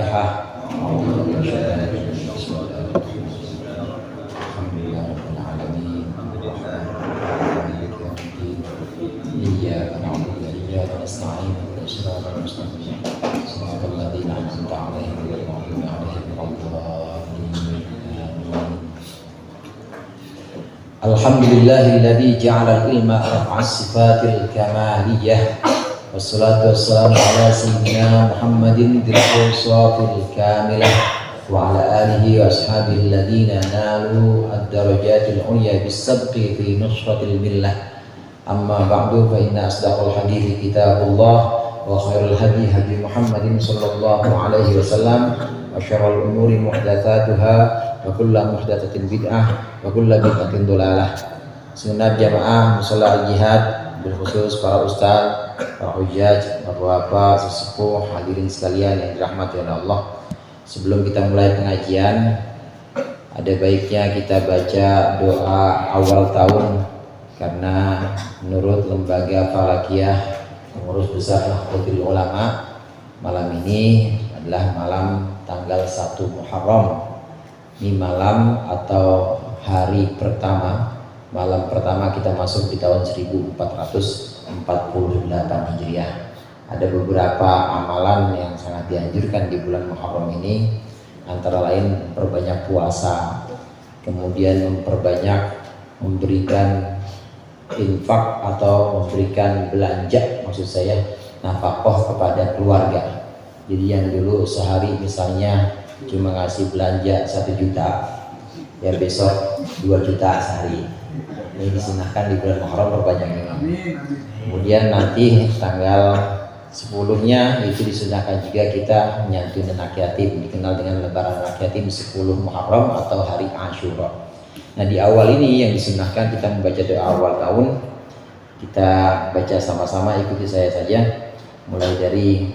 Al-Fatihah. Alhamdulillahilladzi ja'ala al-ilma raf'as sifatil kamaliyah. Wassalatu wassalamu ala sayyidina Muhammadin dzil awsafil kamilah wa ala alihi wa ashabihi alladziina nalu ad-darajatil 'ulya bis-sabqi fi nusratil millah. Amma ba'du, fa inna asdaqal hadithi kitabullah wa khairul hadi hadi Muhammadin sallallahu alaihi wasallam wa syarrul umuri muhdatsatuha wa kullu muhdatsatin bid'ah wa kullu bid'atin dhalalah. Sunat jamaah musalla al-jihad, bil khusus para ustaz, para hujjaj, bapak-bapak, sesepuh, hadirin sekalian yang dirahmati oleh Allah. Sebelum kita mulai pengajian, ada baiknya kita baca doa awal tahun, karena menurut lembaga Falakiyah pengurus besar Nahdlatul Ulama, malam ini adalah malam tanggal 1 Muharram. Ini malam atau hari pertama, malam pertama kita masuk di tahun 1448 Hijriah. Ada beberapa amalan yang sangat dianjurkan di bulan Muharram ini, antara lain memperbanyak puasa, kemudian memperbanyak memberikan infak atau memberikan belanja, maksud saya nafkah kepada keluarga. Jadi yang dulu sehari misalnya cuma ngasih belanja 1 juta, ya besok 2 juta sehari. Ini disunahkan di bulan Muharram perbanyak ini. Kemudian nanti tanggal 10-nya itu disunahkan juga kita menyantuni anak yatim, dikenal dengan lebaran anak yatim 10 Muharram atau hari Asyura. Nah, di awal ini yang disunahkan kita membaca doa awal tahun. Kita baca sama-sama, ikuti saya saja. Mulai dari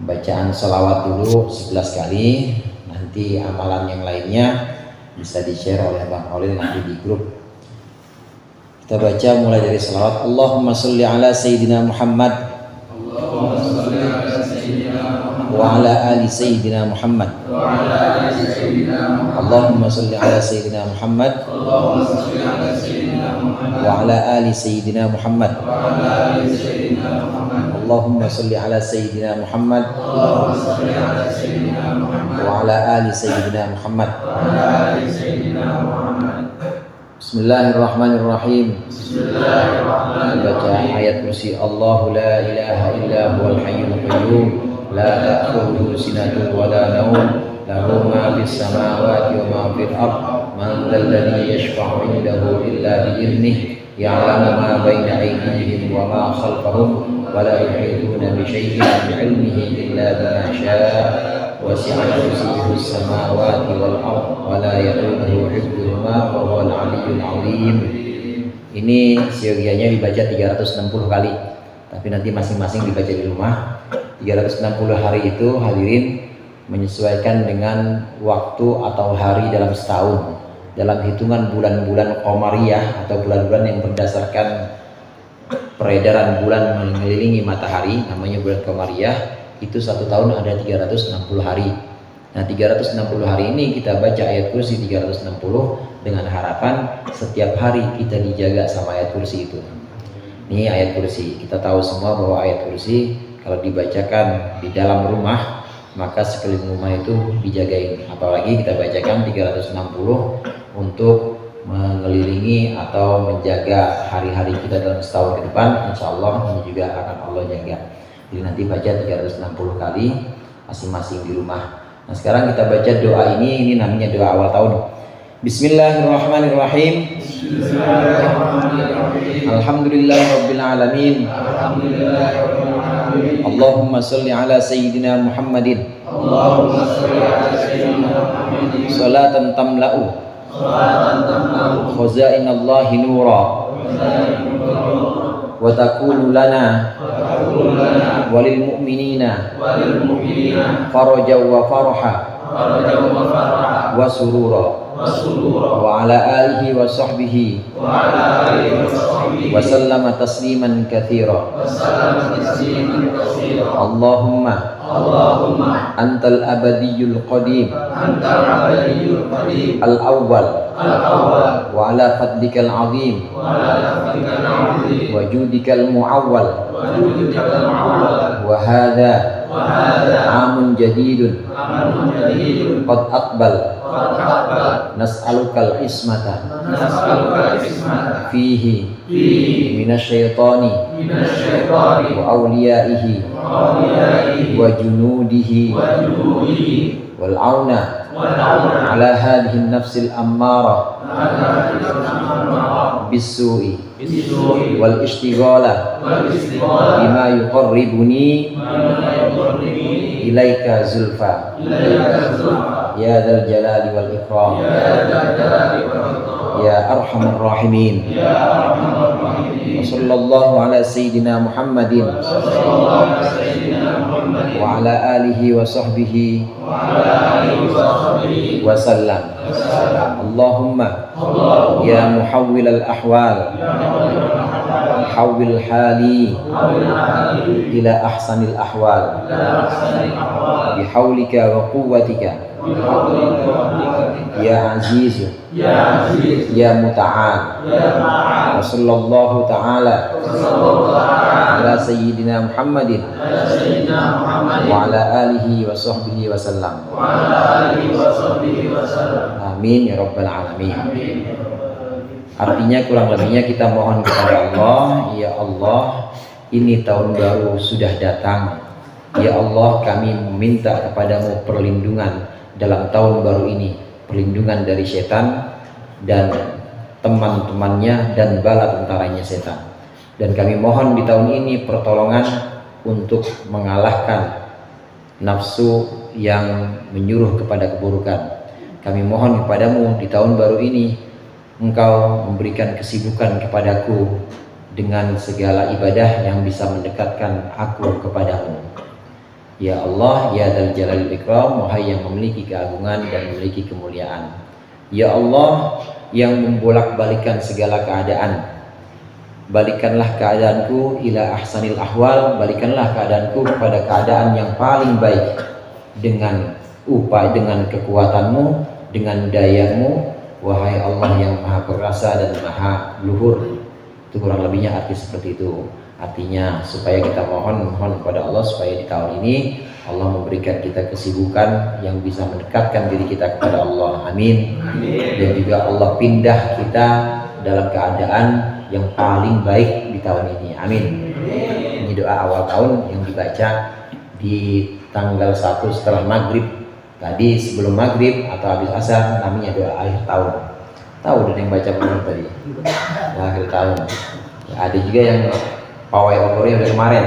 bacaan sholawat dulu 11 kali. Nanti amalan yang lainnya bisa di-share oleh Bang Holil nanti di grup. Kita baca mulai dari sholawat. Allahumma sholli ala Sayyidina Muhammad wa ala ali Sayyidina Muhammad. Allahumma sholli ala Sayyidina Muhammad wa ala ali Sayyidina Muhammad. Allahumma sholli ala Sayyidina Muhammad wa ala ali Sayyidina Muhammad. Bismillahirrahmanirrahim. Baca ayat kursi. Allahu la ilaha illa huwal hayyul qayyum la ta'khudhuhu sinatun wa la nawm lahu ma fis samawati wa ma fil ardh man dhal ladzi yashfa'u 'indahu illa bi idhnihi ya'lamu ma baina aydihim wa ma khalfahum wa la yuhituna bi shay'in min 'ilmihi illa bima sha'a wasi'a kursiyuhu as-samawati wal ardh wa la ya'uduhu hifdhuhuma wa huwal 'aliyyul 'azim. Ini siogianya dibaca 360 kali, tapi nanti masing-masing dibaca di rumah. 360 hari itu hadirin menyesuaikan dengan waktu atau hari dalam setahun. Dalam hitungan bulan-bulan Qamariyah atau bulan-bulan yang berdasarkan peredaran bulan mengelilingi matahari, namanya bulan Qamariyah, itu 1 tahun ada 360 hari. Nah, 360 hari ini kita baca ayat kursi 360 dengan harapan setiap hari kita dijaga sama ayat kursi itu. Ini ayat kursi. Kita tahu semua bahwa ayat kursi kalau dibacakan di dalam rumah, maka sekeliling rumah itu dijagain. Apalagi kita bacakan 360 untuk mengelilingi atau menjaga hari-hari kita dalam setahun ke depan. Insya Allah ini juga akan Allah jaga. Jadi nanti baca 360 kali masing-masing di rumah. Nah, sekarang kita baca doa ini namanya doa awal tahun. Bismillahirrahmanirrahim. Alhamdulillahirabbil alamin. Allahumma sholli ala Sayyidina Muhammadin. Salatan tamla'u khazainallahi nura wa takunu lana walil mu'minina faraja wa farha wa surura wa ala alihi wa sahbihi wa sallama tasliman katsira. Allahumma antal abadiyul qadim al-awwal wa ala fadlikal azim wa judikal mu'awwal wa hadha amun jadidun qad aqbal nas'alukal ismata fihi minasyaitani wa awliyaihi wa junudihi wal auna ala hadhihi nafsil ammara bis-su'i wal ishtighala bima yuqarribuni ilaika zulfa ya dzal jalali wal ikram ya arhamar rahimin. Wa sallallahu ala sayyidina Muhammadin wa ala alihi wa sahbihi wa sallam. Allahumma ya muhawwil al ahwal hawwil hali ila ahsanil ahwal bihawlika wa quwwatika ya aziz ya muta'al. Wa sallallahu ta'ala ala sayyidina Muhammadin wa ala alihi wa sahbihi wa sallam. Amin ya rabbal alamin. Artinya kurang lebihnya kita mohon kepada Allah, ya Allah, ini tahun baru sudah datang. Ya Allah, kami meminta kepadamu perlindungan dalam tahun baru ini, perlindungan dari setan dan teman-temannya dan bala tentaranya setan. Dan kami mohon di tahun ini pertolongan untuk mengalahkan nafsu yang menyuruh kepada keburukan. Kami mohon kepadamu di tahun baru ini Engkau memberikan kesibukan kepadaku dengan segala ibadah yang bisa mendekatkan aku kepadamu. Ya Allah, ya dzal jalali wal ikram, wahai yang memiliki keagungan dan memiliki kemuliaan. Ya Allah, yang membolak-balikan segala keadaan, balikanlah keadaanku ila ahsanil ahwal, balikanlah keadaanku kepada keadaan yang paling baik dengan upaya, dengan kekuatanmu, dengan dayamu, wahai Allah yang maha perkasa dan maha luhur. Itu kurang lebihnya arti seperti itu. Artinya supaya kita mohon kepada Allah supaya di tahun ini Allah memberikan kita kesibukan yang bisa mendekatkan diri kita kepada Allah. Amin. Dan juga Allah pindah kita dalam keadaan yang paling baik di tahun ini. Amin. Ini doa awal tahun yang dibaca di tanggal 1 setelah maghrib. Tadi sebelum maghrib atau habis asar namanya doa akhir tahun. Tahu udah yang baca belum tadi? Doa akhir tahun. Ya, ada juga yang pawai umurnya udah kemarin.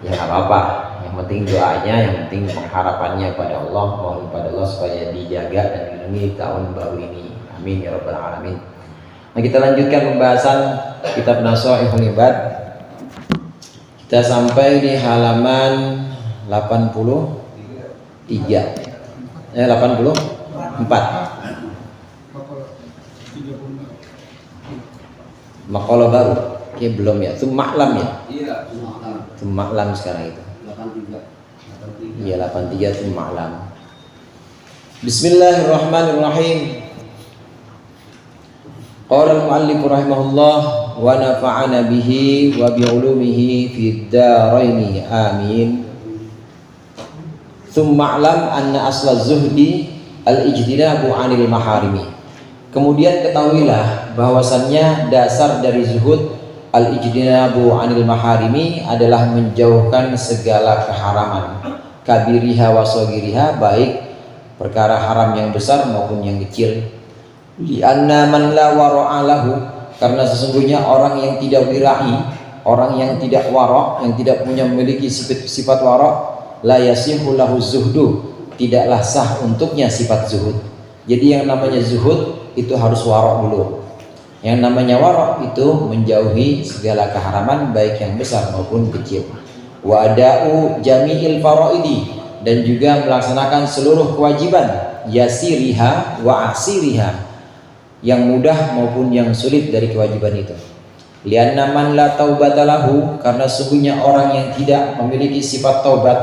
Ya nggak apa-apa. Yang penting doanya, yang penting pengharapannya pada Allah, mohon pada Allah supaya dijaga dan dilindungi tahun baru ini. Amin ya rabbal alamin. Nah, kita lanjutkan pembahasan kitab Nasha'ihul Ibad. Kita sampai di halaman 83. 84. Makalah baru. Oke, belum ya. Itu maklam ya? Iya, itu maklam sekarang itu. 83. Iya, 83 itu maklam. Bismillahirrahmanirrahim. Qala al-muallif rahimahullah wa nafa'ana bihi wa bi ulumihi fid dharain. Amin. Tsumma alam anna asla zuhdi al-ijtinabu 'anil maharimi. Kemudian ketahuilah bahwasannya dasar dari zuhud al-ijtinabu 'anil maharimi adalah menjauhkan segala keharaman, kabiriha wa shagiriha, baik perkara haram yang besar maupun yang kecil. Li anna man la wara'a lahu, karena sesungguhnya orang yang tidak wira'i, orang yang tidak wara', yang tidak punya memiliki sifat wara', la yasihu lahu zuhdu, tidaklah sah untuknya sifat zuhud. Jadi yang namanya zuhud itu harus wara' dulu. Yang namanya wara' itu menjauhi segala keharaman baik yang besar maupun kecil. Wa ada'u jami'il faraidi, dan juga melaksanakan seluruh kewajiban yasiriha wa asiriha, yang mudah maupun yang sulit dari kewajiban itu. Lianna man la taubata lahu, karena sungguhnya orang yang tidak memiliki sifat taubat,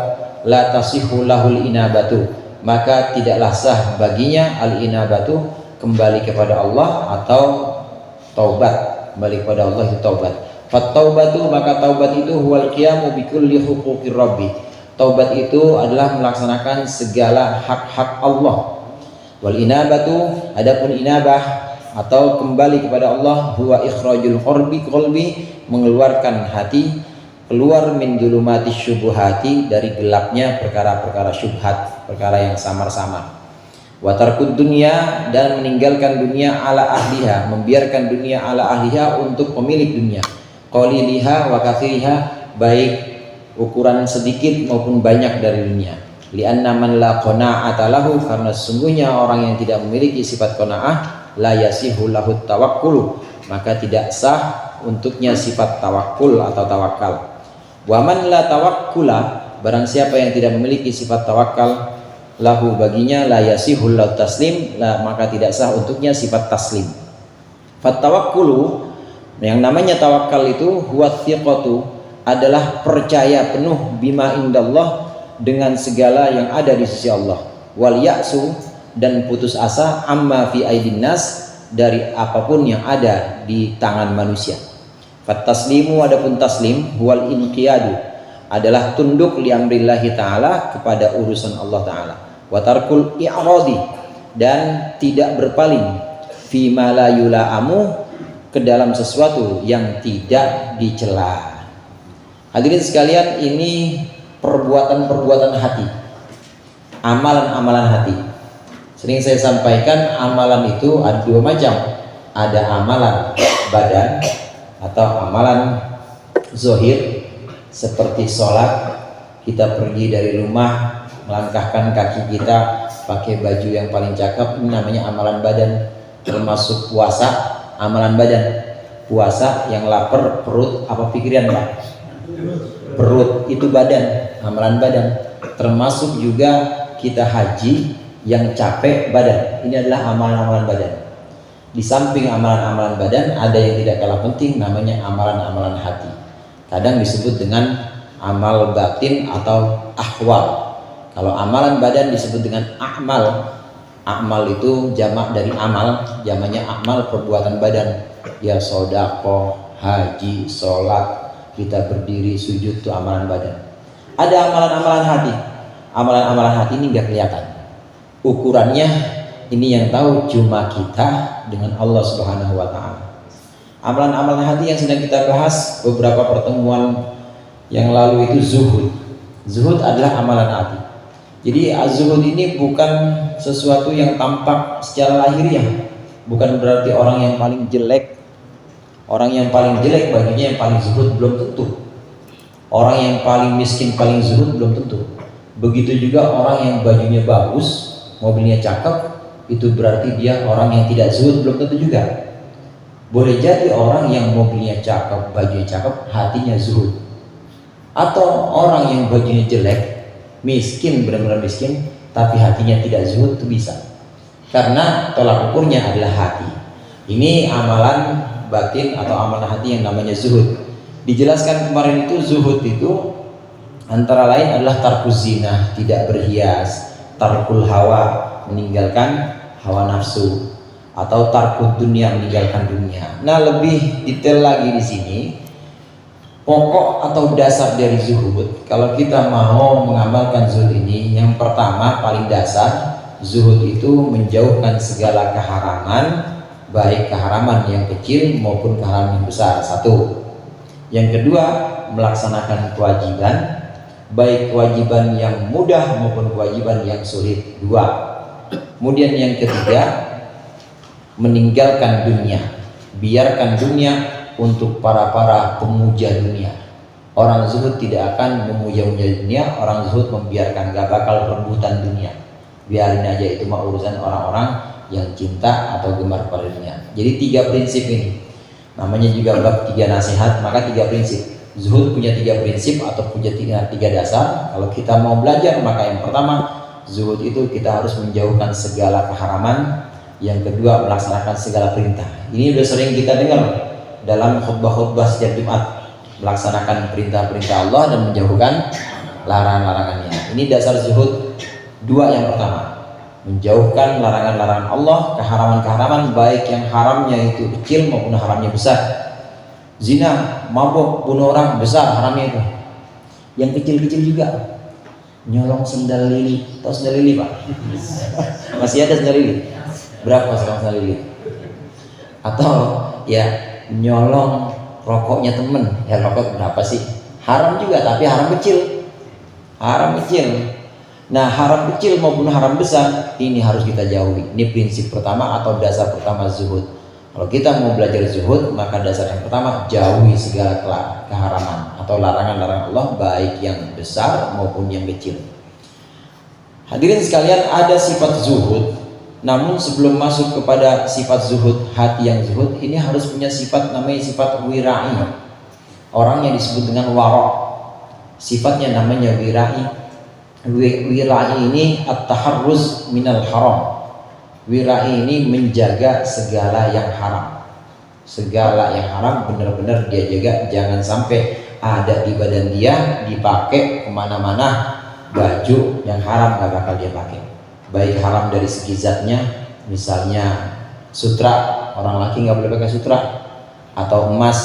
la tasihhu lahul inabatu, maka tidaklah sah baginya al inabatu, kembali kepada Allah atau taubat. Kembali kepada Allah itu taubat. Fat taubatu, maka taubat itu huwal qiyamu bi kulli huquqir rabbi. Taubat itu adalah melaksanakan segala hak-hak Allah. Wal inabatu, adapun inabah atau kembali kepada Allah, huwa ikhrajul qalbi, mengeluarkan hati keluar min dulumatis syubuhati, dari gelapnya perkara-perkara syubhat, perkara yang samar-samar. Wa tarkud dunya, dan meninggalkan dunia ala ahliha, membiarkan dunia ala ahliha untuk pemilik dunia. Qaliliha wa kathiriha, baik ukuran sedikit maupun banyak dari dunia. Lianna man la qana'ata lahu, karena sungguhnya orang yang tidak memiliki sifat qanaah, la yasihu lahu tawakkul, maka tidak sah untuknya sifat tawakkul atau tawakal. Wa man la tawakkula, barang siapa yang tidak memiliki sifat tawakal, lahu baginya la yasihul lahu taslim, maka tidak sah untuknya sifat taslim. Fat tawakkulu, yang namanya tawakal itu huwa thiqatu, adalah percaya penuh bima indallah, dengan segala yang ada di sisi Allah. Wal ya'su, dan putus asa amma fi aidin nas, dari apapun yang ada di tangan manusia. Fat taslimu, adapun taslim huwal inqiyadu, adalah tunduk li amrillahi ta'ala, kepada urusan Allah ta'ala. Wa tarkul i'radi, dan tidak berpaling fi ma la yula'amu, ke dalam sesuatu yang tidak dicela. Hadirin sekalian, ini perbuatan-perbuatan hati, amalan-amalan hati. Sering saya sampaikan, amalan itu ada dua macam. Ada amalan badan atau amalan zahir, seperti sholat, kita pergi dari rumah melangkahkan kaki kita pakai baju yang paling cakep, ini namanya amalan badan. Termasuk puasa, amalan badan. Puasa yang lapar perut apa pikiran, Pak? Perut, itu badan, amalan badan. Termasuk juga kita haji yang capek badan, ini adalah amalan-amalan badan. Di samping amalan-amalan badan, ada yang tidak kalah penting, namanya amalan-amalan hati. Kadang disebut dengan amal batin atau ahwal. Kalau amalan badan disebut dengan a'mal. A'mal itu jamak dari amal, jamaknya a'mal, perbuatan badan. Ya sedekah, haji, sholat, kita berdiri, sujud, itu amalan badan. Ada amalan-amalan hati. Amalan-amalan hati ini nggak kelihatan. Ukurannya ini yang tahu cuma kita dengan Allah Subhanahu wa ta'ala. Amalan-amalan hati yang sedang kita bahas beberapa pertemuan yang lalu itu zuhud. Zuhud adalah amalan hati. Jadi az-zuhud ini bukan sesuatu yang tampak secara lahiriah. Bukan berarti orang yang paling jelek, orang yang paling jelek baginya yang paling zuhud, belum tentu. Orang yang paling miskin paling zuhud, belum tentu. Begitu juga orang yang bajunya bagus, mobilnya cakep, itu berarti dia orang yang tidak zuhud, belum tentu juga. Boleh jadi orang yang mobilnya cakep, bajunya cakep, hatinya zuhud. Atau orang yang bajunya jelek, miskin, benar-benar miskin, tapi hatinya tidak zuhud, itu bisa. Karena tolak ukurnya adalah hati. Ini amalan batin atau amalan hati yang namanya zuhud. Dijelaskan kemarin itu zuhud itu antara lain adalah tarkuz zina, tidak berhias, tarkul hawa, meninggalkan hawa nafsu, atau tarkud dunia, meninggalkan dunia. Nah, lebih detail lagi di sini, pokok atau dasar dari zuhud. Kalau kita mau mengamalkan zuhud ini, yang pertama paling dasar, zuhud itu menjauhkan segala keharaman, baik keharaman yang kecil maupun keharaman yang besar. Satu. Yang kedua, melaksanakan kewajiban, baik kewajiban yang mudah maupun kewajiban yang sulit. Dua. Kemudian yang ketiga, meninggalkan dunia, biarkan dunia untuk para pemuja dunia. Orang zuhud tidak akan memuja-muja dunia, orang zuhud membiarkan, gak bakal rebutan dunia. Biarin aja, itu mah urusan orang-orang yang cinta atau gemar pada dunia. Jadi tiga prinsip ini, namanya juga bab tiga nasihat, maka tiga prinsip. Zuhud punya 3 prinsip atau punya tiga dasar. Kalau kita mau belajar, maka yang pertama, zuhud itu kita harus menjauhkan segala keharaman. Yang kedua, melaksanakan segala perintah. Ini sudah sering kita dengar dalam khutbah-khutbah setiap Jumat, melaksanakan perintah-perintah Allah dan menjauhkan larangan-larangannya. Ini dasar zuhud 2 yang pertama, menjauhkan larangan-larangan Allah, keharaman-keharaman, baik yang haramnya itu kecil maupun haramnya besar. Zina, mabuk, bunuh orang, besar haramnya itu. Yang kecil-kecil juga, nyolong sendal lili. Tahu sendal lili, Pak? Masih ada sendal lili? Berapa sekarang sendal lili? Atau ya nyolong rokoknya temen, ya rokok berapa sih? Haram juga, tapi haram kecil. Haram kecil. Nah, haram kecil maupun haram besar ini harus kita jauhi. Ini prinsip pertama atau dasar pertama zuhud. Kalau kita mau belajar zuhud, maka dasar yang pertama, jauhi segala keharaman atau larangan-larangan Allah, baik yang besar maupun yang kecil. Hadirin sekalian, ada sifat zuhud. Namun sebelum masuk kepada sifat zuhud, hati yang zuhud ini harus punya sifat namanya sifat wira'i. Orang yang disebut dengan wara', sifatnya namanya wira'i. Wira'i ini at-taharruz minal haram. Wira'i ini menjaga segala yang haram. Segala yang haram benar-benar dia jaga, jangan sampai ada di badan dia dipakai kemana-mana baju yang haram, gak bakal dia pakai. Baik haram dari segi zatnya, misalnya sutra, orang laki nggak boleh pakai sutra, atau emas,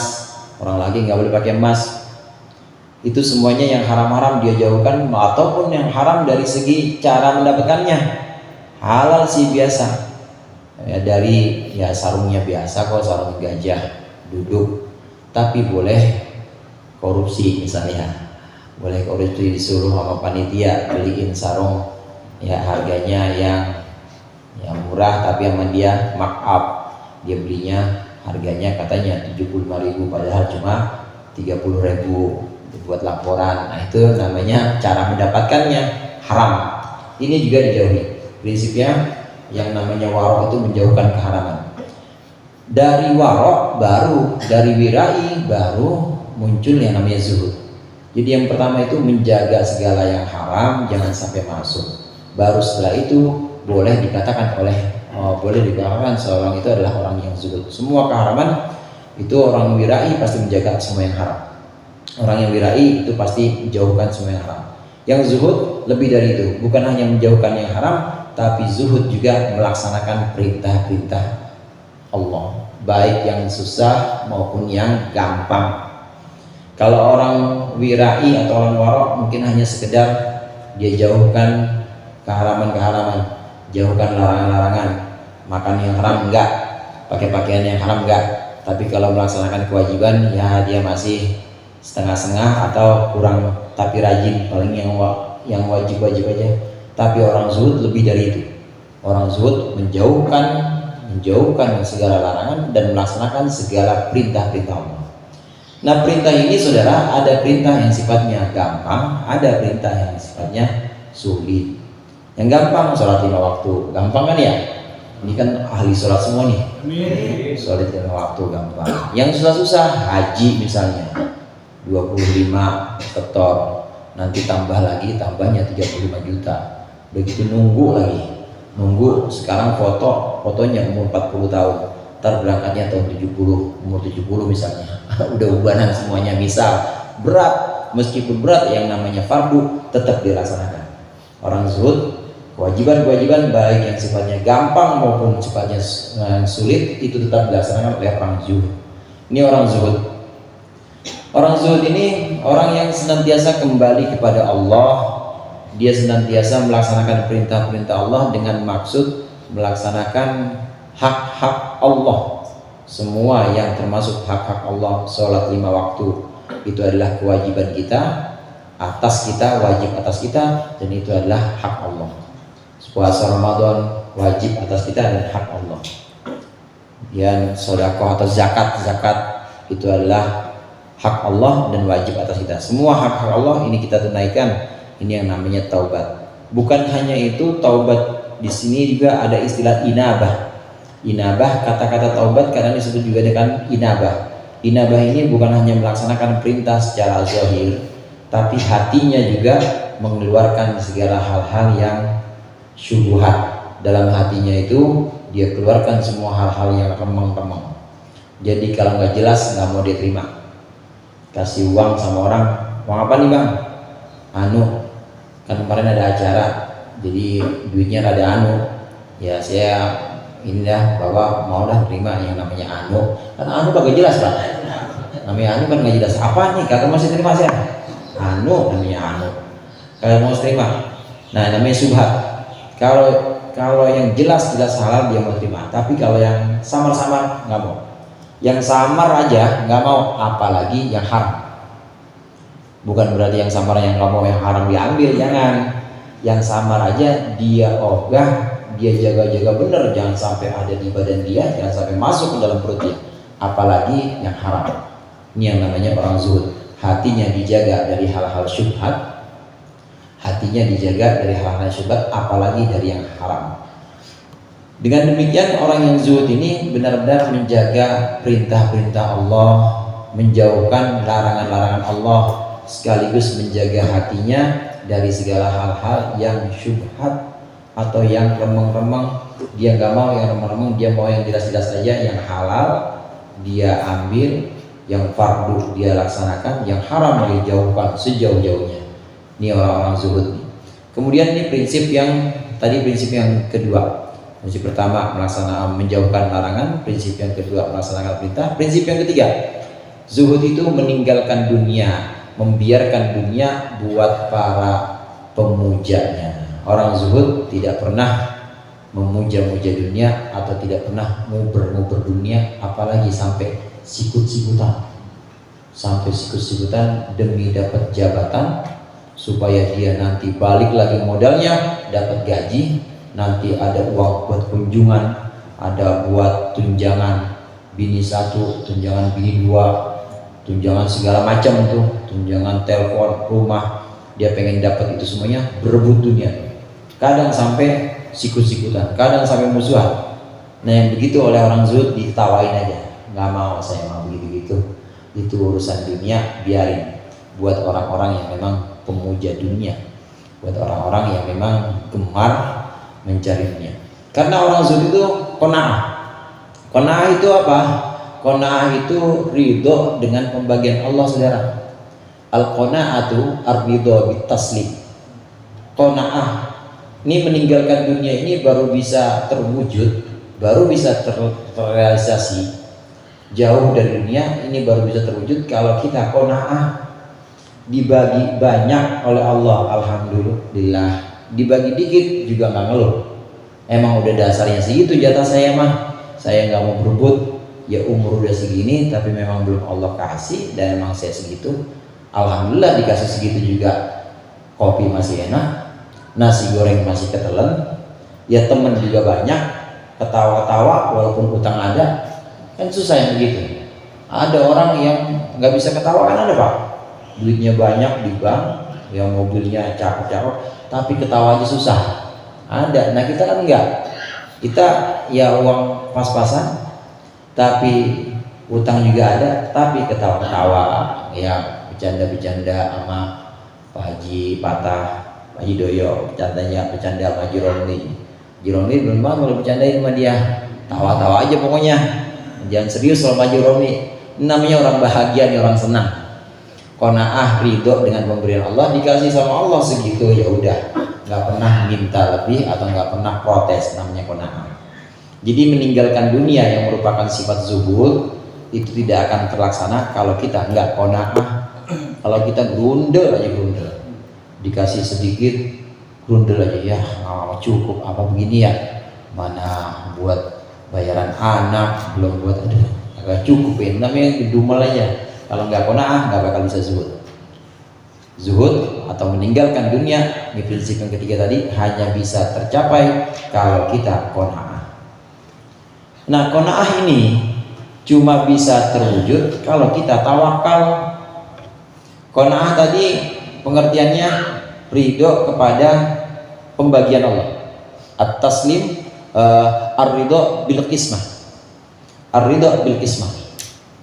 orang laki nggak boleh pakai emas. Itu semuanya yang haram-haram dia jauhkan, ataupun yang haram dari segi cara mendapatkannya. Halal sih biasa, ya, dari ya sarungnya biasa kok, sarung gajah duduk, tapi boleh korupsi misalnya, boleh korupsi, disuruh sama panitia beliin sarung ya harganya yang murah, tapi sama dia mark up, dia belinya harganya katanya 75.000 padahal cuma 30.000 buat laporan. Nah, itu namanya cara mendapatkannya haram. Ini juga dijauhi. Prinsipnya yang namanya waro itu menjauhkan keharaman. Dari waro baru, dari wira'i baru muncul yang namanya zuhud. Jadi yang pertama itu menjaga segala yang haram jangan sampai masuk. Baru setelah itu boleh dikatakan seorang itu adalah orang yang zuhud. Semua keharaman itu orang wira'i pasti menjaga semua yang haram. Orang yang wira'i itu pasti menjauhkan semua yang haram. Yang zuhud lebih dari itu, bukan hanya menjauhkan yang haram, tapi zuhud juga melaksanakan perintah-perintah Allah, baik yang susah maupun yang gampang. Kalau orang wira'i atau orang warok mungkin hanya sekedar dia jauhkan keharaman-keharaman, jauhkan larangan-larangan, makan yang haram enggak, pakai pakaian yang haram enggak. Tapi kalau melaksanakan kewajiban ya dia masih setengah-setengah atau kurang, tapi rajin, paling yang wajib-wajib aja. Tapi orang zuhud lebih dari itu. Orang zuhud menjauhkan segala larangan dan melaksanakan segala perintah-perintah Allah. Nah, perintah ini saudara, ada perintah yang sifatnya gampang, ada perintah yang sifatnya sulit. Yang gampang sholat 5 waktu, gampang kan ya? Ini kan ahli sholat semua nih. Sholat 5 waktu gampang. Yang susah-susah, haji misalnya 25 setor, nanti tambah lagi, tambahnya 35 juta. Begitu nunggu lagi, nunggu sekarang fotonya umur 40 tahun, ntar berangkatnya tahun 70, umur 70 misalnya. Udah ubanan semuanya, misal berat, meskipun berat yang namanya fardu tetap dilaksanakan. Orang zuhud, kewajiban-kewajiban baik yang sifatnya gampang maupun sifatnya sulit itu tetap dilaksanakan oleh orang zuhud. Ini orang zuhud. Orang zuhud ini orang yang senantiasa kembali kepada Allah. Dia senantiasa melaksanakan perintah-perintah Allah dengan maksud melaksanakan hak-hak Allah. Semua yang termasuk hak-hak Allah, sholat 5 waktu itu adalah kewajiban kita, atas kita, wajib atas kita, dan itu adalah hak Allah. Puasa Ramadan wajib atas kita dan hak Allah. Dan sedekah atau zakat itu adalah hak Allah dan wajib atas kita. Semua hak-hak Allah ini kita tunaikan. Ini yang namanya taubat. Bukan hanya itu, taubat di sini juga ada istilah inabah. Inabah, kata-kata taubat kadang disebut juga dengan inabah. Inabah ini bukan hanya melaksanakan perintah secara zahir, tapi hatinya juga mengeluarkan segala hal-hal yang syubhat. Dalam hatinya itu dia keluarkan semua hal-hal yang remeng-remeng. Jadi kalau nggak jelas nggak mau dia terima. Kasih uang sama orang, uang apa nih bang? Anu, kan kemarin ada acara, jadi duitnya ada anu. Ya saya ini dah bawa mau dah terima yang namanya anu. Kan anu kagak jelas bang. Namanya anu kan nggak jelas. Apa nih? Kagak masih terima saya. Anu namanya anu. Kagak mau terima. Nah namanya subhat. Kalau yang jelas-jelas halal dia mau terima. Tapi kalau yang samar-samar nggak mau. Yang samar aja nggak mau, apalagi yang haram. Bukan berarti yang samar yang nggak mau yang haram diambil, jangan. Yang samar aja dia ogah, dia jaga-jaga bener, jangan sampai ada di badan dia, jangan sampai masuk ke dalam perut dia. Apalagi yang haram. Ini yang namanya orang zuhud. Hatinya dijaga dari hal-hal syubhat, hatinya dijaga dari hal-hal syubhat, apalagi dari yang haram. Dengan demikian orang yang zuhud ini benar-benar menjaga perintah-perintah Allah, menjauhkan larangan-larangan Allah, sekaligus menjaga hatinya dari segala hal-hal yang syubhat atau yang remeng-remeng. Dia nggak mau yang remeng-remeng, dia mau yang jelas-jelas saja, yang halal dia ambil, yang fardu dia laksanakan, yang haram dia jauhkan sejauh-jauhnya. Ini orang-orang zuhud. Kemudian ini prinsip yang tadi, prinsip yang kedua. Prinsip pertama melaksanakan menjauhkan larangan, prinsip yang kedua melaksanakan perintah, prinsip yang ketiga zuhud itu meninggalkan dunia, membiarkan dunia buat para pemujanya. Orang zuhud tidak pernah memuja-muja dunia atau tidak pernah nguber-nguber dunia, apalagi sampai sikut-sikutan. Sampai sikut-sikutan demi dapat jabatan, supaya dia nanti balik lagi modalnya, dapat gaji, nanti ada uang buat kunjungan, ada buat tunjangan bini satu, tunjangan bini dua, tunjangan segala macam tuh, tunjangan telepon, rumah, dia pengen dapat itu semuanya, berebut dunia. Kadang sampai sikut-sikutan, kadang sampai musuhan. Nah yang begitu oleh orang zuhud ditawain aja, nggak mau, saya mau begitu-gitu, itu urusan dunia, biarin. Buat orang-orang yang memang pemuja dunia, buat orang-orang yang memang gemar mencari dunia. Karena orang zuhud itu qanaah. Qanaah itu apa? Qanaah itu ridho dengan pembagian Allah, saudara. Al-qanaatu ar-ridho bitaslim. Qanaah ini meninggalkan dunia ini baru bisa terwujud, baru bisa terrealisasi. Jauh dari dunia ini baru bisa terwujud kalau kita qanaah, dibagi banyak oleh Allah, alhamdulillah. Dibagi dikit juga nggak ngeluh. Emang udah dasarnya segitu jatah saya mah, saya nggak mau berebut. Ya umur udah segini, tapi memang belum Allah kasih, dan emang saya segitu. Alhamdulillah dikasih segitu juga. Kopi masih enak, nasi goreng masih ketelen, ya temen juga banyak, ketawa-ketawa walaupun utang ada. Kan susah yang begitu. Ada orang yang nggak bisa ketawa, kan ada pak, duitnya banyak di bank, yang mobilnya cakep-cakep, tapi ketawa aja susah. Ada. Nah kita kan enggak, kita ya uang pas-pasan, tapi utang juga ada, tapi ketawa-ketawa, ya bercanda-bercanda sama Pak Haji Patah, Pak Haji Doyo, bercandanya bercanda sama Haji Romli. Haji Romli belum mau kalau bercandain sama dia, tawa-tawa aja pokoknya, jangan serius sama Haji Romli. Namanya orang bahagia nih, orang senang. Qanaah, ridho dengan pemberian Allah, dikasih sama Allah segitu, ya udah, nggak pernah minta lebih atau nggak pernah protes, namanya qanaah. Jadi meninggalkan dunia yang merupakan sifat zuhud itu tidak akan terlaksana kalau kita nggak qanaah. Kalau kita grundel aja, grundel, dikasih sedikit grundel aja, ya cukup apa begini ya, mana buat bayaran anak, belum buat, aduh agak cukup ya, namanya gedumel aja. Kalau nggak qanaah nggak bakal bisa zuhud. Zuhud atau meninggalkan dunia, di prinsip yang ketiga tadi, hanya bisa tercapai kalau kita qanaah. Nah qanaah ini cuma bisa terwujud kalau kita tawakal. Qanaah tadi pengertiannya ridho kepada pembagian Allah. At-taslim, ar-ridho bil qismah. Ar-ridho bil qismah.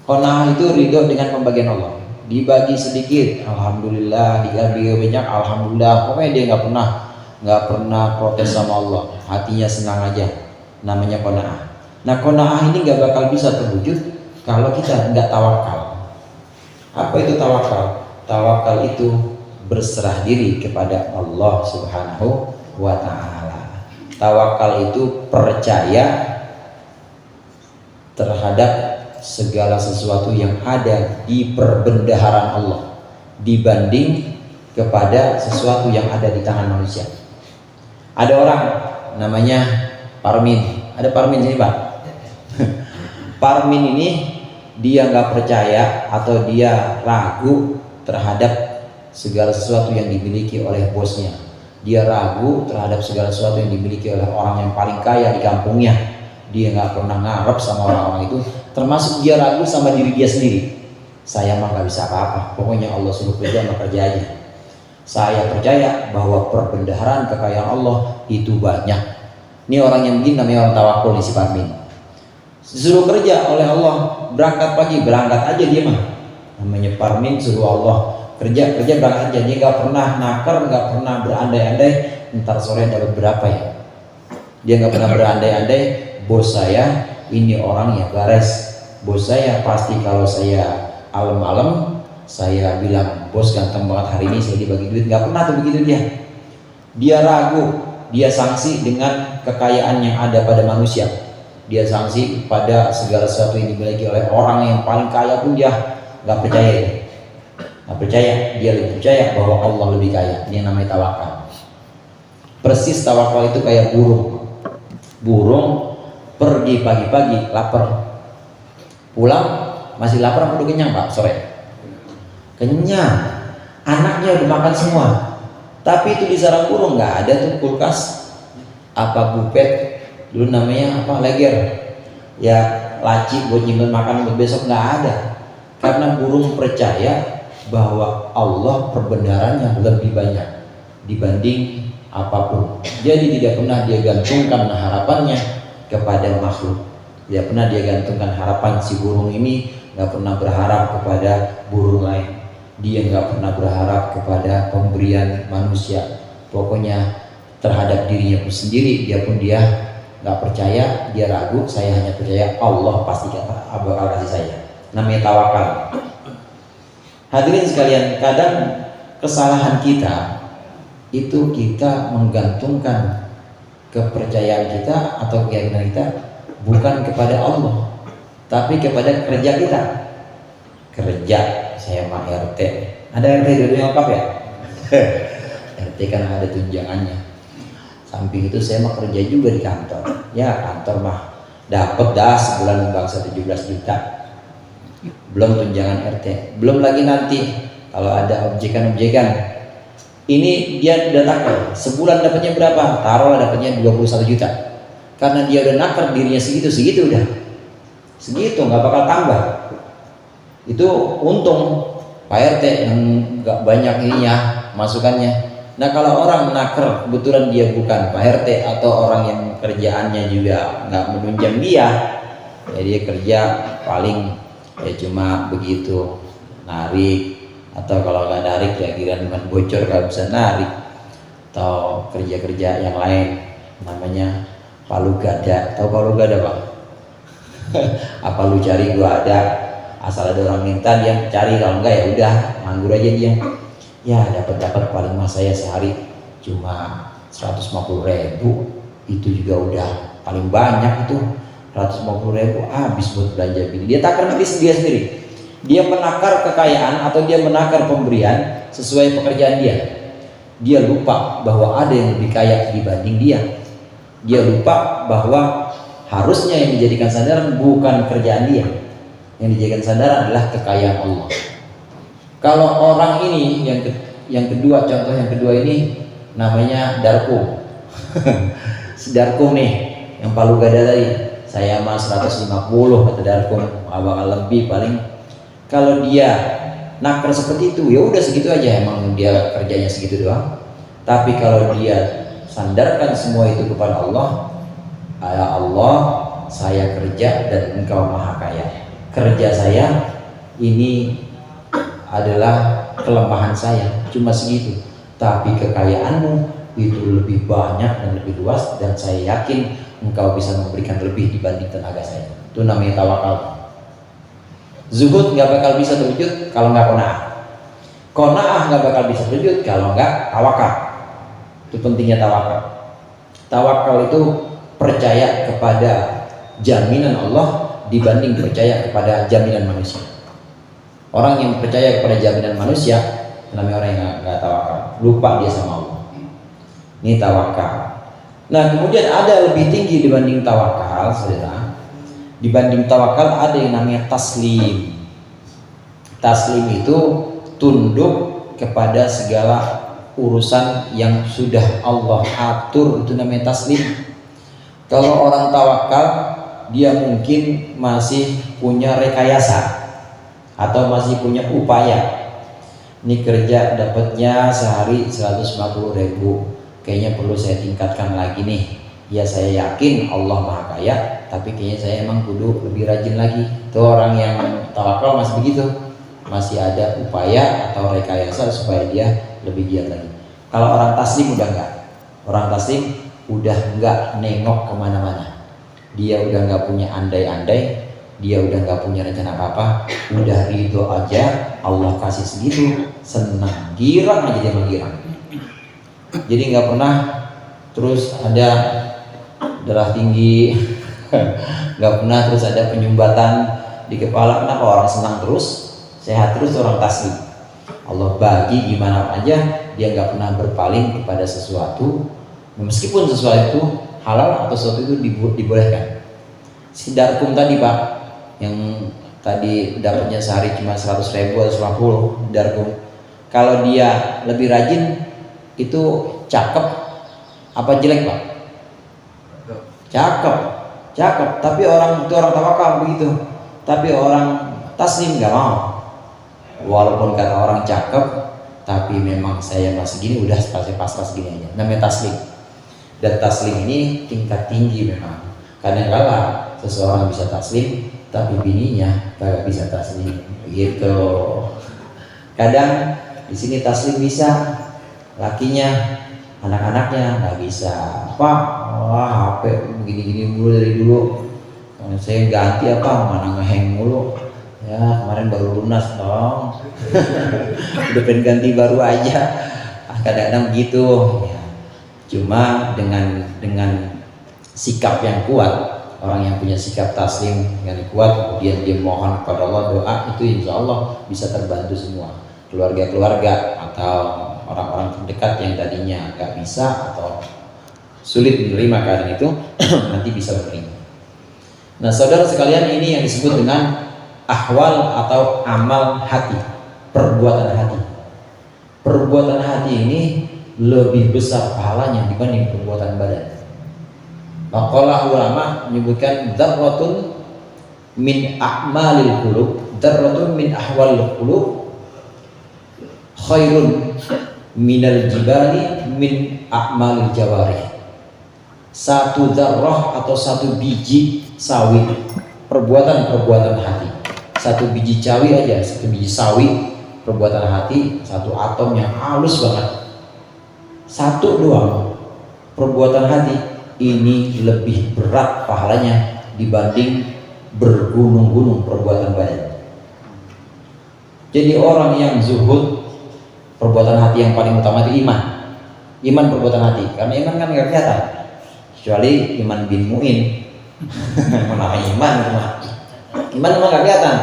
Qanaah itu ridho dengan pembagian Allah. Dibagi sedikit, alhamdulillah. Dibagi banyak, alhamdulillah. Pokoknya dia nggak pernah protes sama Allah. Hatinya senang aja. Namanya qanaah. Nah, qanaah ini nggak bakal bisa terwujud kalau kita nggak tawakal. Apa itu tawakal? Tawakal itu berserah diri kepada Allah Subhanahu wa ta'ala. Tawakal itu percaya terhadap segala sesuatu yang ada di perbendaharaan Allah dibanding kepada sesuatu yang ada di tangan manusia. Ada orang namanya Parmin. Ada Parmin sini, Pak. Parmin ini dia nggak percaya atau dia ragu terhadap segala sesuatu yang dimiliki oleh bosnya. Dia ragu terhadap segala sesuatu yang dimiliki oleh orang yang paling kaya di kampungnya. Dia nggak pernah ngarep sama orang-orang itu, termasuk dia ragu sama diri dia sendiri. Saya mah nggak bisa apa-apa, pokoknya Allah suruh kerja maka kerja aja. Saya percaya bahwa perbendaharaan kekayaan Allah itu banyak. Ini orang yang begini namanya orang tawakul, si Parmin. Disuruh kerja oleh Allah, berangkat pagi, berangkat aja dia mah. Namanya Parmin, suruh Allah kerja berangkat aja. Dia nggak pernah nakar, nggak pernah berandai-andai ntar sore dapat berapa ya. Dia nggak pernah berandai-andai, bos saya ini orangnya beres. Bos saya pasti kalau saya alam-alam saya bilang bos ganteng banget hari ini saya dibagi duit. Nggak pernah tuh begitu dia. Dia ragu, dia sanksi dengan kekayaan yang ada pada manusia. Dia sanksi pada segala sesuatu yang dimiliki oleh orang yang paling kaya pun dia nggak percaya. Nggak percaya, dia lebih percaya bahwa Allah lebih kaya. Ini yang namanya tawakal. Persis tawakal itu kayak burung. Burung pergi pagi-pagi lapar, pulang masih lapar apa udah kenyang, Pak? Sore kenyang, anaknya udah makan semua, tapi itu di sarang burung nggak ada tuh kulkas apa bufet dulu namanya apa leger ya, laci buat nyimpen makan buat besok, nggak ada. Karena burung percaya bahwa Allah perbendaharanya lebih banyak dibanding apapun. Jadi tidak pernah dia gantungkan harapannya kepada makhluk. Tidak pernah dia gantungkan harapan. Si burung ini nggak pernah berharap kepada burung lain. Dia nggak pernah berharap kepada pemberian manusia. Pokoknya terhadap dirinya pun sendiri dia nggak percaya, dia ragu. Saya hanya percaya Allah pasti bakal kasih saya. Namanya tawakal. Hadirin sekalian, kadang kesalahan kita itu kita menggantungkan kepercayaan kita atau keyakinan kita bukan kepada Allah, tapi kepada kerja kita. Kerja, saya mah RT. Ada RT dua-duanya lengkap ya? RT kan ada tunjangannya. Samping itu saya mah kerja juga di kantor. Ya kantor mah dapat dah sebulan bangsa 17 juta. Belum tunjangan RT. Belum lagi nanti kalau ada objekan-objekan. Ini dia udah nakar, sebulan dapatnya berapa? Taruhlah dapatnya 21 juta. Karena dia udah nakar dirinya segitu udah. Segitu nggak bakal tambah. Itu untung Pak RT yang nggak banyak ininya masukannya. Nah kalau orang nakar kebetulan dia bukan Pak RT atau orang yang kerjaannya juga nggak menunjang dia, ya dia kerja paling ya cuma begitu narik. Atau kalau nggak narik ya kira-kira bocor kalau bisa narik, atau kerja-kerja yang lain namanya palu gada. Tahu palu gada, Pak? Apa lu cari gua ada, asal ada orang minta dia cari, kalau enggak ya udah nganggur aja dia. Ya dapat paling mas saya sehari cuma 150.000, itu juga udah paling banyak itu. 150.000 habis buat belanja bini. Dia takar nanti dia sendiri. Dia menakar kekayaan atau dia menakar pemberian sesuai pekerjaan dia. Dia lupa bahwa ada yang lebih kaya dibanding dia. Dia lupa bahwa harusnya yang dijadikan sandaran bukan kerjaan dia. Yang dijadikan sandaran adalah kekayaan Allah. Kalau orang ini yang kedua, contoh yang kedua ini namanya Darko. Si Darko nih yang palu gada tadi, saya mah 150 kata Darko, bakal lebih paling. Kalau dia nakar seperti itu, ya udah segitu aja, emang dia kerjanya segitu doang. Tapi kalau dia sandarkan semua itu kepada Allah, ya Allah, saya kerja dan Engkau maha kaya. kerja saya ini adalah kelemahan saya, cuma segitu. Tapi kekayaanmu itu lebih banyak dan lebih luas, dan saya yakin engkau bisa memberikan lebih dibanding tenaga saya. Itu namanya tawakal. Zuhud nggak bakal bisa terwujud kalau nggak qanaah. Qanaah nggak bakal bisa terwujud kalau nggak tawakal. Itu pentingnya tawakal. Tawakal itu percaya kepada jaminan Allah dibanding percaya kepada jaminan manusia. Orang yang percaya kepada jaminan manusia namanya orang yang nggak tawakal, lupa dia sama Allah. Ini tawakal. Nah, kemudian ada lebih tinggi dibanding tawakal, saudara. Dibanding tawakal ada yang namanya taslim. Taslim itu tunduk kepada segala urusan yang sudah Allah atur, itu namanya taslim. Kalau orang tawakal, dia mungkin masih punya rekayasa atau masih punya upaya. Ini kerja dapatnya sehari 150.000, kayaknya perlu saya tingkatkan lagi nih. Ya saya yakin Allah Maha Kaya, tapi kayaknya saya emang kudu lebih rajin lagi. Itu orang yang tawakal masih begitu, masih ada upaya atau rekayasa supaya dia lebih giat lagi. Kalau orang taslim udah enggak. Orang taslim udah enggak nengok kemana-mana. Dia udah enggak punya andai-andai, dia udah nggak punya rencana apa-apa, udah ridho aja, Allah kasih segitu, senang, girang aja dia menggirang. Jadi nggak pernah terus ada darah tinggi, nggak pernah terus ada penyumbatan di kepala. Kenapa? Orang senang terus, sehat terus, orang taslim. Allah bagi gimana aja, dia nggak pernah berpaling kepada sesuatu, meskipun sesuatu itu halal atau sesuatu itu dibolehkan. Si Darkum tadi Pak, yang tadi dapatnya sehari cuma 100.000 atau 150 darkum, kalau dia lebih rajin itu cakep apa jelek Pak? Cakep. Tapi orang itu orang tawakal begitu. Tapi orang taslim nggak mau. Walaupun kata orang cakep, tapi memang saya masih gini, udah pasrah segini aja. Namanya taslim. Dan taslim ini tingkat tinggi memang. Kadang-kala seseorang bisa taslim, tapi bininya kagak bisa taslim, gitu. Kadang di sini taslim bisa, lakinya, anak-anaknya nggak bisa. Pak, wah HP begini-gini mulu dari dulu. Saya ganti apa, mana ngeheng mulu. Ya kemarin baru lunas dong. Udah pengen ganti baru aja. Kadang-kadang begitu. Ya. Cuma dengan sikap yang kuat. Orang yang punya sikap taslim yang kuat, kemudian dia mohon kepada Allah, doa, itu insya Allah bisa terbantu semua. Keluarga-keluarga atau orang-orang terdekat yang tadinya gak bisa atau sulit menerima keadaan itu nanti bisa menerima. Nah saudara sekalian, ini yang disebut dengan ahwal atau amal hati, perbuatan hati. Perbuatan hati ini lebih besar pahalanya dibanding perbuatan badan. Maqalah ulama menyebutkan dzarratun min a'malil qulub, dzarratun min ahwalil qulub khairun minal jibali min a'malil jawarih. Satu dzarrah atau satu biji sawi, perbuatan hati. Satu biji cawi aja, satu biji sawi, perbuatan hati, satu atom yang halus banget. Satu doang perbuatan hati ini lebih berat pahalanya dibanding bergunung-gunung perbuatan badan. Jadi orang yang zuhud, perbuatan hati yang paling utama itu iman. Iman perbuatan hati, karena iman kan nggak kelihatan, kecuali iman bin mu'in. Mana iman cuma iman memang nggak kelihatan,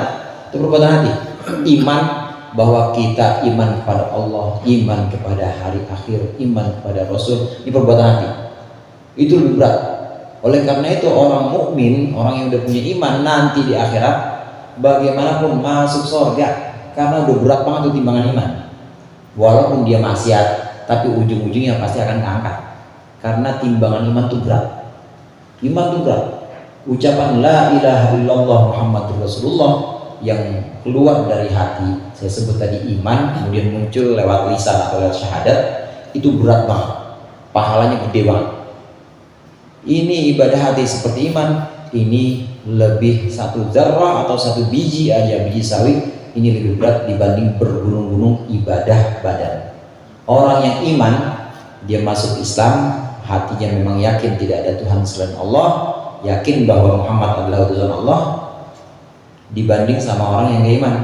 itu perbuatan hati. Iman bahwa kita iman kepada Allah, iman kepada hari akhir, iman kepada Rasul, ini perbuatan hati. Itu lebih berat. Oleh karena itu orang mukmin, orang yang udah punya iman, nanti di akhirat bagaimanapun masuk surga, karena udah berat banget tuh timbangan iman. Walaupun dia maksiat, tapi ujung-ujungnya pasti akan keangkat, karena timbangan iman tuh berat. Iman tuh berat. Ucapan la ilaha illallah Muhammadur Rasulullah yang keluar dari hati, saya sebut tadi iman, kemudian muncul lewat lisan atau lewat syahadat, itu berat banget, pahalanya gede banget. Ini ibadah hati seperti iman, ini lebih satu zarrah atau satu biji aja, biji sawi ini lebih berat dibanding bergunung-gunung ibadah badan. Orang yang iman, dia masuk Islam, hatinya memang yakin tidak ada Tuhan selain Allah, yakin bahwa Muhammad adalah utusan Allah, dibanding sama orang yang gak iman.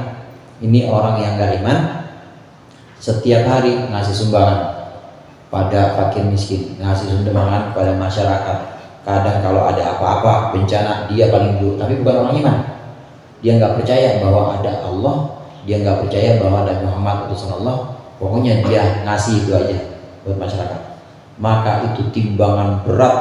Ini orang yang gak iman setiap hari ngasih sumbangan pada fakir miskin, ngasih sumbangan kepada masyarakat. Kadang kalau ada apa-apa bencana dia paling dulu, tapi bukan orang iman. Dia nggak percaya bahwa ada Allah, dia nggak percaya bahwa ada Muhammad utusan Allah. Pokoknya dia ngasih itu aja buat masyarakat. Maka itu timbangan berat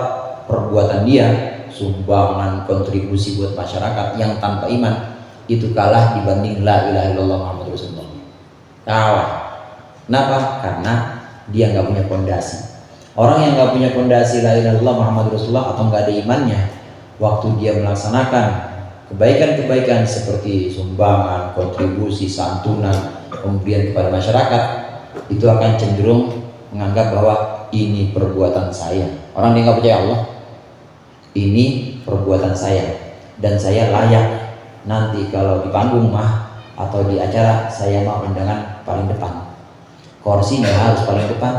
perbuatan dia, sumbangan kontribusi buat masyarakat yang tanpa iman itu kalah dibanding la ilaha illallah Muhammad Rasulullah. Kalah. Kenapa? Karena dia nggak punya fondasi. Orang yang nggak punya fondasi la ilaha illallah Muhammad Rasulullah atau nggak ada imannya, waktu dia melaksanakan kebaikan-kebaikan seperti sumbangan, kontribusi, santunan, pemberian kepada masyarakat, itu akan cenderung menganggap bahwa ini perbuatan saya. Orang yang nggak percaya Allah, ini perbuatan saya dan saya layak nanti kalau di panggung mah atau di acara saya mau undangan paling depan, kursinya harus paling depan.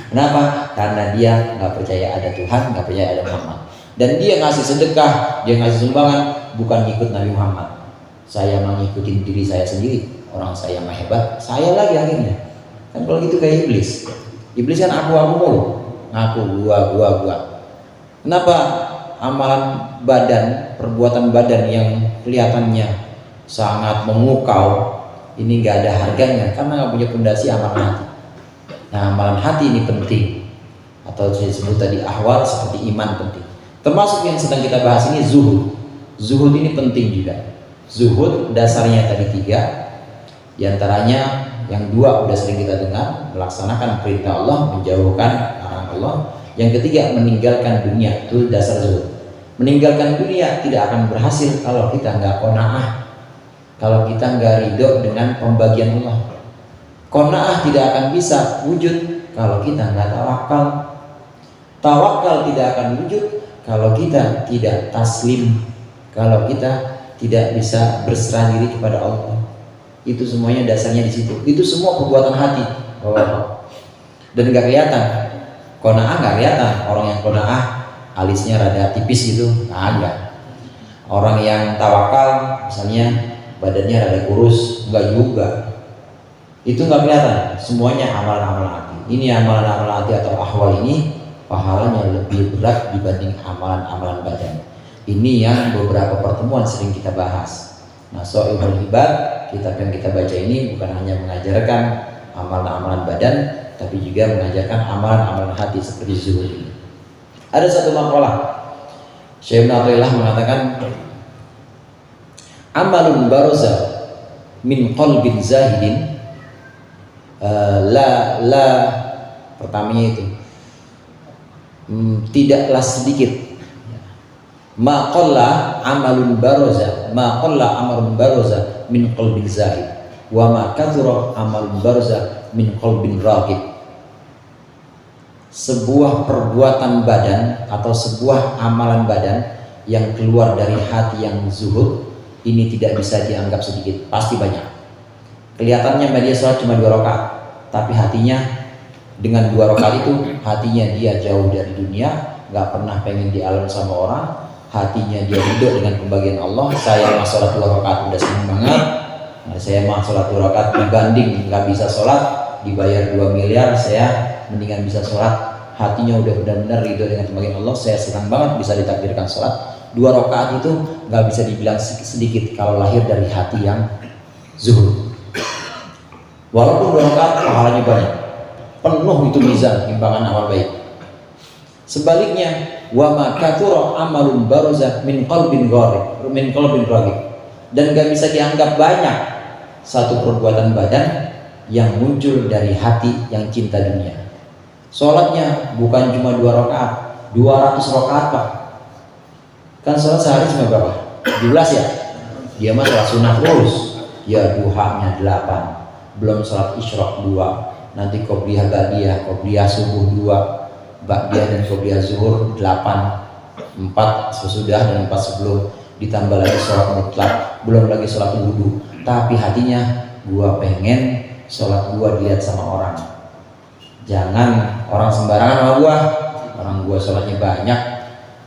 Kenapa? Karena dia nggak percaya ada Tuhan, nggak percaya ada Muhammad. Dan dia ngasih sedekah, dia ngasih sumbangan bukan ikut Nabi Muhammad. Saya mau ngikutin diri saya sendiri. Orang saya mah hebat, saya lagi akhirnya. Kan kalau gitu kayak iblis. Iblis kan aku mulu, ngaku gua. Kenapa amalan badan, perbuatan badan yang kelihatannya sangat memukau ini nggak ada harganya karena nggak punya fondasi amalan hati. Nah, amalan hati ini penting, atau saya sebut tadi ahwal seperti iman penting. Termasuk yang sedang kita bahas ini zuhud. Zuhud ini penting juga. Zuhud dasarnya tadi 3, diantaranya yang 2 udah sering kita dengar, melaksanakan perintah Allah, menjauhkan larangan Allah. Yang ketiga, meninggalkan dunia. Itu dasar zuhud. Meninggalkan dunia tidak akan berhasil kalau kita nggak qanaah, kalau kita nggak ridho dengan pembagian Allah. Qanaah tidak akan bisa wujud kalau kita nggak tawakal. Tawakal tidak akan wujud kalau kita tidak taslim, kalau kita tidak bisa berserah diri kepada Allah. Itu semuanya dasarnya di situ. Itu semua perbuatan hati. Dan nggak kelihatan. Qanaah nggak kelihatan. Orang yang qanaah alisnya rada tipis gitu, nggak ada. Orang yang tawakal misalnya badannya rada kurus, nggak juga. Itu nggak kelihatan. Semuanya amalan-amalan hati. Ini amalan-amalan hati atau ahwal ini pahalanya lebih berat dibanding amalan-amalan badan. Ini yang beberapa pertemuan sering kita bahas. Nah, So'ibul Hibad, kitab yang kita baca ini bukan hanya mengajarkan amalan-amalan badan, tapi juga mengajarkan amalan-amalan hati seperti zuhud ini. Ada satu makalah, Syekh Ibnu Athaillah mengatakan, amalun baroza min qalbin zahidin, pertamanya itu tidaklah sedikit, ma qalla amalun baroza min qalbin zahid wa ma kathura amalun baroza min qalbin raghib. Sebuah perbuatan badan atau sebuah amalan badan yang keluar dari hati yang zuhud ini tidak bisa dianggap sedikit, pasti banyak. Kelihatannya dia sholat cuma 2 rakaat, tapi hatinya dengan 2 rakaat itu hatinya dia jauh dari dunia, nggak pernah pengen di alam sama orang, hatinya dia ridho dengan pembagian Allah. Saya mah sholat 2 rakaat udah senang banget. Nah, saya mah sholat 2 rakaat dibanding nggak bisa sholat dibayar 2 miliar, saya mendingan bisa sholat. Hatinya udah benar-benar ridho dengan pembagian Allah, saya senang banget bisa ditakdirkan sholat. 2 rakaat itu nggak bisa dibilang sedikit kalau lahir dari hati yang zuhud. Walaupun 2 rakaat pahalanya banyak, penuh itu mizan timbangan amal baik. Sebaliknya, wa ma kathura amalun baroza min qalbin raghib, dan gak bisa dianggap banyak satu perbuatan badan yang muncul dari hati yang cinta dunia. Sholatnya bukan cuma 2 rakaat, 200 rakaat Pak. Kan sholat sehari cuma berapa? 12 ya? Dia mah sholat sunnah terus. Ya duhanya 8, belum sholat isyraq 2, nanti qobliyah ba'diyah, qobliyah subuh 2, ba'diyah dan qobliyah zuhur 8. 4 sesudah dan 4 sebelum, ditambah lagi sholat mutlak, belum lagi sholat wudhu. Tapi hatinya, gua pengen sholat gua dilihat sama orang. Jangan orang sembarangan sama gua. Orang gua sholatnya banyak,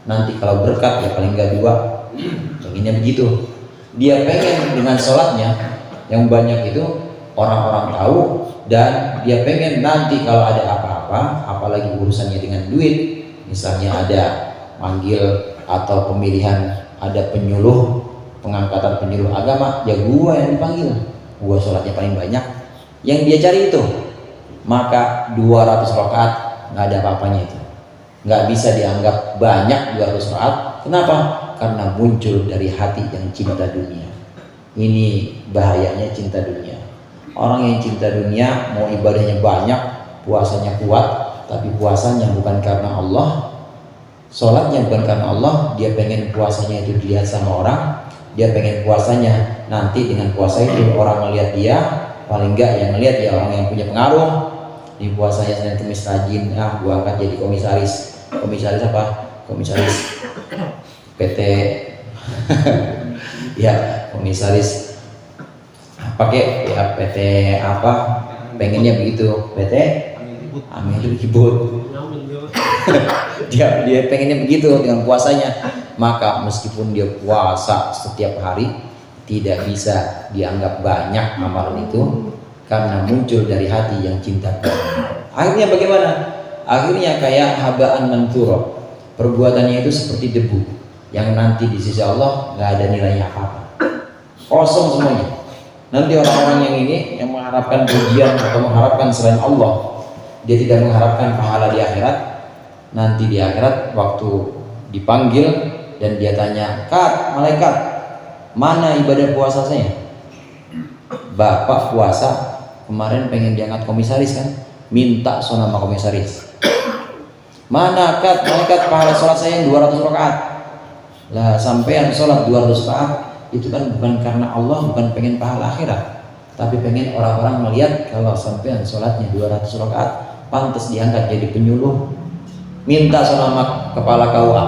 nanti kalau berkat ya paling enggak 2. Pengennya begitu. Dia pengen dengan sholatnya yang banyak itu orang-orang tahu, dan dia pengen nanti kalau ada apa-apa, apalagi urusannya dengan duit, misalnya ada manggil atau pemilihan, ada penyuluh, pengangkatan penyuluh agama, ya gua yang dipanggil, gua sholatnya paling banyak. Yang dia cari itu, maka 200 rakaat nggak ada apa-apanya itu, nggak bisa dianggap banyak 200 rakaat. Kenapa? Karena muncul dari hati yang cinta dunia. Ini bahayanya cinta dunia. Orang yang cinta dunia mau ibadahnya banyak, puasanya kuat, tapi puasanya bukan karena Allah, sholatnya bukan karena Allah. Dia pengen puasanya itu dilihat sama orang, dia pengen puasanya nanti dengan puasa itu orang melihat dia, paling enggak yang melihat ya orang yang punya pengaruh. Di puasanya Senin Kemis rajin, gua angkat jadi komisaris. Komisaris apa? Komisaris PT ya, komisaris pakai ya PT apa, pengennya begitu, PT Amin Ribut. dia pengennya begitu dengan puasanya. Maka meskipun dia puasa setiap hari, tidak bisa dianggap banyak amalan itu, karena muncul dari hati yang cinta. Akhirnya bagaimana? Akhirnya kayak habaan mansura. Perbuatannya itu seperti debu yang nanti di sisi Allah nggak ada nilainya apa-apa, kosong semuanya. Nanti orang-orang yang ini yang mengharapkan pujian atau mengharapkan selain Allah, dia tidak mengharapkan pahala di akhirat. Nanti di akhirat waktu dipanggil dan dia tanya, malaikat, mana ibadah puasa saya? Bapak puasa kemarin pengen diangkat komisaris kan, minta nama komisaris. Mana malaikat pahala sholat saya yang 200 rakaat? Lah sampean sholat 200 rakaat itu kan bukan karena Allah, bukan pengen pahala akhirat, tapi pengen orang-orang melihat kalau sampean sholatnya 200 rakaat, pantas diangkat jadi penyuluh, minta sama kepala KUA.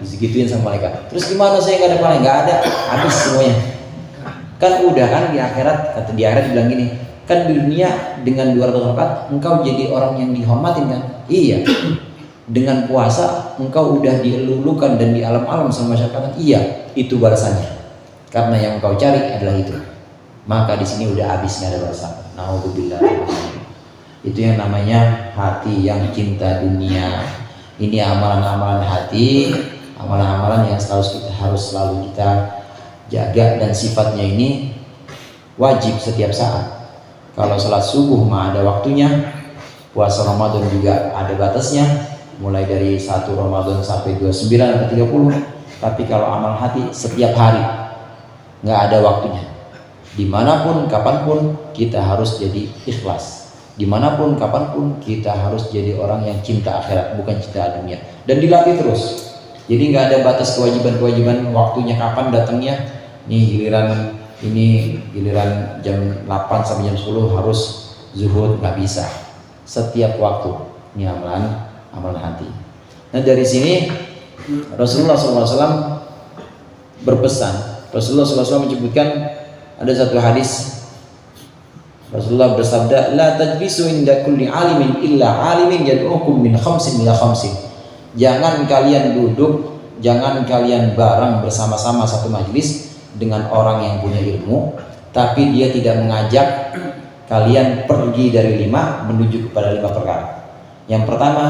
Disegituin sama malaikat. Terus gimana saya nggak ada pahala? Nggak ada, habis semuanya. Kan udah kan di akhirat, kata di akhirat bilang gini, kan di dunia dengan 200 rakaat engkau jadi orang yang dihormatin kan? Iya. Dengan puasa engkau udah dilulukan dan di alam-alam sama masyarakat. Iya, itu balasannya. Karena yang engkau cari adalah itu. Maka di sini udah habis, nggak ada balasan. Nauzubillah. Itu yang namanya hati yang cinta dunia. Ini amalan-amalan hati, amalan-amalan yang harus selalu kita jaga, dan sifatnya ini wajib setiap saat. Kalau sholat subuh mah ada waktunya, puasa Ramadan juga ada batasnya, mulai dari 1 Ramadan sampai 29 atau 30. Tapi kalau amal hati setiap hari, nggak ada waktunya. Dimanapun, kapanpun kita harus jadi ikhlas. Dimanapun, kapanpun kita harus jadi orang yang cinta akhirat, bukan cinta dunia. Dan dilatih terus. Jadi nggak ada batas kewajiban-kewajiban waktunya kapan datangnya. Nih giliran jam 8 sampai jam 10 harus zuhud, nggak bisa. Setiap waktu ini amalan hati. Nah dari sini Rasulullah SAW berpesan. Rasulullah SAW menyebutkan, ada satu hadis Rasulullah bersabda, la tajlisu inda kulli alimin illa alimin yad'ukum min khamsin ila khamsin. Jangan kalian duduk, jangan kalian bareng bersama-sama satu majlis dengan orang yang punya ilmu, tapi dia tidak mengajak kalian pergi dari 5 menuju kepada 5 perkara. Yang pertama,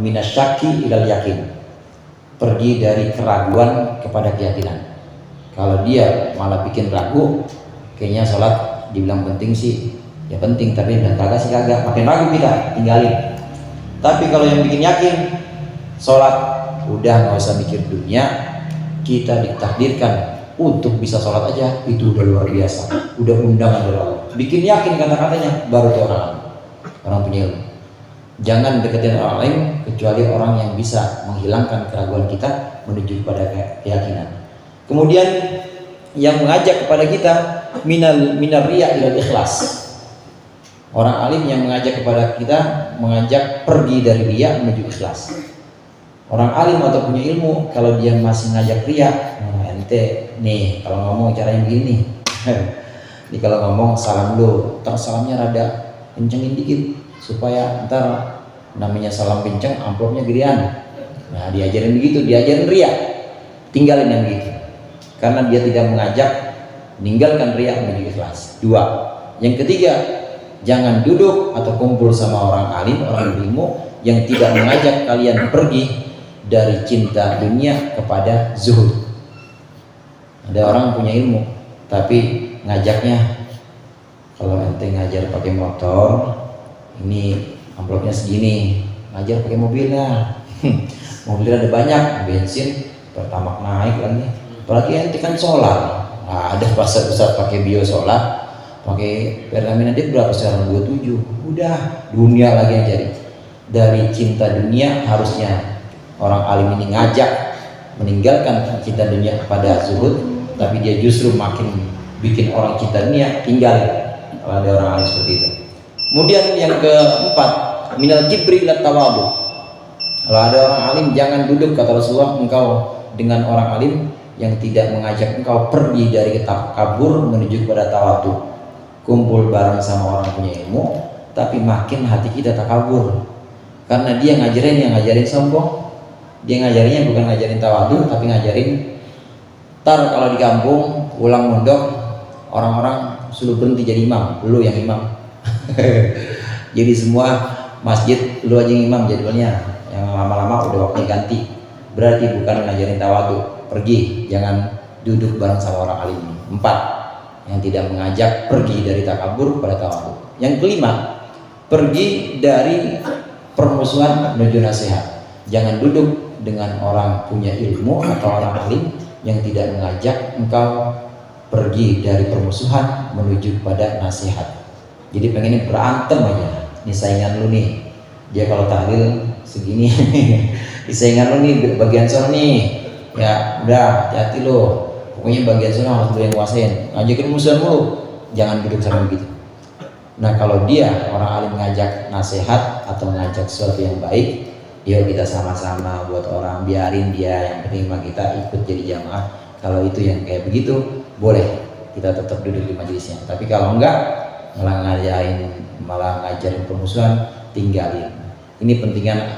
minasyaki ilal yakin, pergi dari keraguan kepada keyakinan. Kalau dia malah bikin ragu, kayaknya sholat dibilang penting sih, ya penting, tapi bilang kagak sih kagak, makin ragu kita tinggalin. Tapi kalau yang bikin yakin, sholat udah nggak usah mikir dunia, kita ditakdirkan untuk bisa sholat aja, itu udah luar biasa, udah undangan dari Allah. Bikin yakin kata-katanya, baru itu orang punya ilmu. Jangan deketin orang lain kecuali orang yang bisa menghilangkan keraguan kita menuju kepada keyakinan. Kemudian yang mengajak kepada kita minar riya ilal ikhlas. Orang alim yang mengajak kepada kita, mengajak pergi dari riya menuju ikhlas. Orang alim atau punya ilmu, kalau dia masih ngajak ria, ente nih kalau ngomong caranya begini. Ini kalau ngomong salam dulu, ntar salamnya rada kencengin dikit supaya ntar namanya salam kenceng amplopnya gedean. Nah diajarin begitu, diajarin ria, tinggalin yang begitu. Karena dia tidak mengajak, meninggalkan ria menjadi ikhlas. 2. Yang ketiga, jangan duduk atau kumpul sama orang alim, orang ilmu yang tidak mengajak kalian pergi dari cinta dunia kepada zuhud. Ada orang punya ilmu tapi ngajaknya, kalau ente ngajar pakai motor ini amplopnya segini, ngajar pakai mobil lah. Mobil ada banyak, bensin pertamax naik lagi, apalagi ente kan solar. Nah, ada pasar-pasar pakai bio solar, pakai Pertamina dia berapa sekarang? 27. Udah dunia lagi yang jadi. Dari cinta dunia harusnya orang alim ini ngajak meninggalkan cinta dunia kepada zuhud, tapi dia justru makin bikin orang cinta dunia tinggal. Kalau ada orang alim seperti itu. Kemudian yang keempat, minal kibri ila tawadhu. Kalau ada orang alim, jangan duduk, kata Rasulullah, engkau dengan orang alim yang tidak mengajak engkau pergi dari kabur menuju kepada tawadhu. Kumpul bareng sama orang punya ilmu, tapi makin hati kita takabur. Karena dia ngajarin, yang ngajarin sombong. Dia ngajarinnya bukan ngajarin tawadhu, tapi ngajarin tar kalau di kampung ulang mondok orang-orang suruh berhenti jadi imam, lu yang imam. Jadi semua masjid lu aja yang imam jadwalnya, yang lama-lama udah waktunya ganti. Berarti bukan ngajarin tawadhu, pergi, jangan duduk bareng sama orang alim. 4, yang tidak mengajak pergi dari takabur pada tawadhu. Yang kelima, pergi dari permusuhan menuju nasihat. Jangan duduk dengan orang punya ilmu atau orang alim yang tidak mengajak engkau pergi dari permusuhan menuju pada nasihat. Jadi pengennya berantem aja, ini saingan lu nih, dia kalau tahlil segini, ini saingan lu nih bagian sana nih, ya udah hati-hati lo, pokoknya bagian sana harus lu yang kuasain, ngajakin musuhan mulu, jangan duduk sama begitu. Nah kalau dia orang alim ngajak nasihat atau ngajak sesuatu yang baik, yuk kita sama-sama buat orang, biarin dia yang terima, kita ikut jadi jamaah. Kalau itu yang kayak begitu, boleh kita tetap duduk di majelisnya. Tapi kalau enggak, malah ngajarin permusuhan, tinggalin. Ini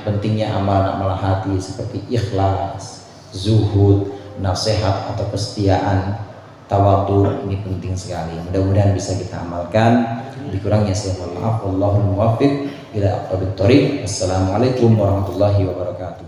pentingnya amalan-amalan hati seperti ikhlas, zuhud, nasihat atau kesetiaan, tawadhu. Ini penting sekali. Mudah-mudahan bisa kita amalkan. Dikurangnya saya mohon maaf. Wallahul muwaffiq ila aqwamit thoriq. Wassalamualaikum warahmatullahi wabarakatuh.